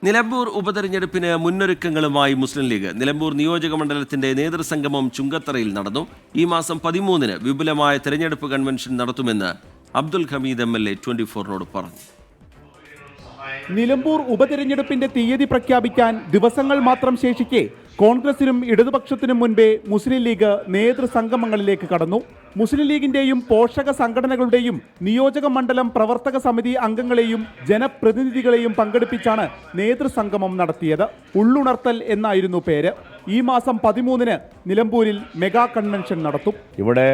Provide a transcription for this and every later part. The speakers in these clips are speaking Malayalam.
നിലമ്പൂർ ഉപതെരഞ്ഞെടുപ്പിന് മുന്നൊരുക്കങ്ങളുമായി മുസ്ലിം ലീഗ്. നിലമ്പൂർ നിയോജക മണ്ഡലത്തിന്റെ നേതൃസംഗമം ചുങ്കത്തറയിൽ നടന്നു. ഈ മാസം 13-ന് വിപുലമായ തെരഞ്ഞെടുപ്പ് കൺവെൻഷൻ നടത്തുമെന്ന് അബ്ദുൽ ഹമീദ് MLA 24-നോട് പറഞ്ഞു. നിലമ്പൂർ ഉപതെരഞ്ഞെടുപ്പിന്റെ തീയതി പ്രഖ്യാപിക്കാൻ ദിവസങ്ങൾ മാത്രം ശേഷിക്കെ കോൺഗ്രസിനും ഇടതുപക്ഷത്തിനും മുൻപേ മുസ്ലിം ലീഗ് നേതൃസംഗമങ്ങളിലേക്ക് കടന്നു. മുസ്ലിം ലീഗിന്റെയും പോഷക സംഘടനകളുടെയും നിയോജക മണ്ഡലം പ്രവർത്തക സമിതി അംഗങ്ങളെയും ജനപ്രതിനിധികളെയും പങ്കെടുപ്പിച്ചാണ് നേതൃസംഗമം നടത്തിയത്. ഉള്ളുണർത്തൽ എന്നായിരുന്നു പേര്. ഈ മാസം 13-ന് നിലമ്പൂരിൽ മെഗാ കൺവെൻഷൻ നടത്തും. ഇവിടെ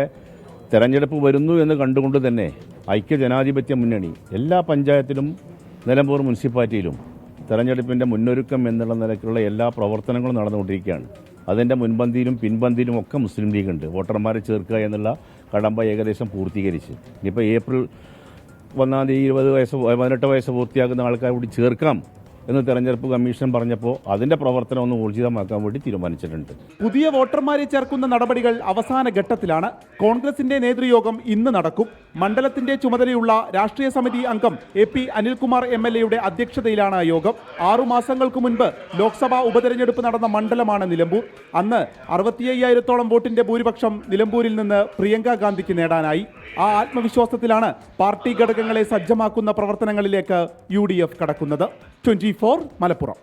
തെരഞ്ഞെടുപ്പ് വരുന്നു എന്ന് കണ്ടുകൊണ്ട് തന്നെ ഐക്യജനാധിപത്യ മുന്നണി എല്ലാ പഞ്ചായത്തിലും നിലമ്പൂർ മുനിസിപ്പാലിറ്റിയിലും തെരഞ്ഞെടുപ്പിൻ്റെ മുന്നൊരുക്കം എന്നുള്ള നിലയ്ക്കുള്ള എല്ലാ പ്രവർത്തനങ്ങളും നടന്നുകൊണ്ടിരിക്കുകയാണ്. അതിൻ്റെ മുൻപന്തിയിലും പിൻപന്തിയിലും ഒക്കെ മുസ്ലിം ലീഗ് ഉണ്ട്. വോട്ടർമാരെ ചേർക്കുക എന്നുള്ള കടമ്പ ഏകദേശം പൂർത്തീകരിച്ച് ഇനിയിപ്പോൾ ഏപ്രിൽ 1-ാം തീയതി 18 വയസ്സ് പൂർത്തിയാക്കുന്ന ആൾക്കാർ കൂടി ചേർക്കാം എന്ന് തെരഞ്ഞെടുപ്പ് കമ്മീഷൻ പറഞ്ഞപ്പോൾ അതിൻ്റെ പ്രവർത്തനം ഒന്ന് ഊർജിതമാക്കാൻ വേണ്ടി തീരുമാനിച്ചിട്ടുണ്ട്. പുതിയ വോട്ടർമാരെ ചേർക്കുന്ന നടപടികൾ അവസാന ഘട്ടത്തിലാണ്. കോൺഗ്രസിന്റെ നേതൃയോഗം ഇന്ന് നടക്കും. മണ്ഡലത്തിന്റെ ചുമതലയുള്ള രാഷ്ട്രീയ സമിതി അംഗം AP അനിൽകുമാർ MLA-യുടെ അധ്യക്ഷതയിലാണ് യോഗം. 6 മാസങ്ങൾക്ക് മുൻപ് ലോക്സഭാ ഉപതെരഞ്ഞെടുപ്പ് നടന്ന മണ്ഡലമാണ് നിലമ്പൂർ. അന്ന് 65,000-ഓളം വോട്ടിന്റെ ഭൂരിപക്ഷം നിലമ്പൂരിൽ നിന്ന് പ്രിയങ്ക ഗാന്ധിക്ക് നേടാനായി. ആ ആത്മവിശ്വാസത്തിലാണ് പാർട്ടി ഘടകങ്ങളെ സജ്ജമാക്കുന്ന പ്രവർത്തനങ്ങളിലേക്ക് UDF കടക്കുന്നത്. 24 മലപ്പുറം.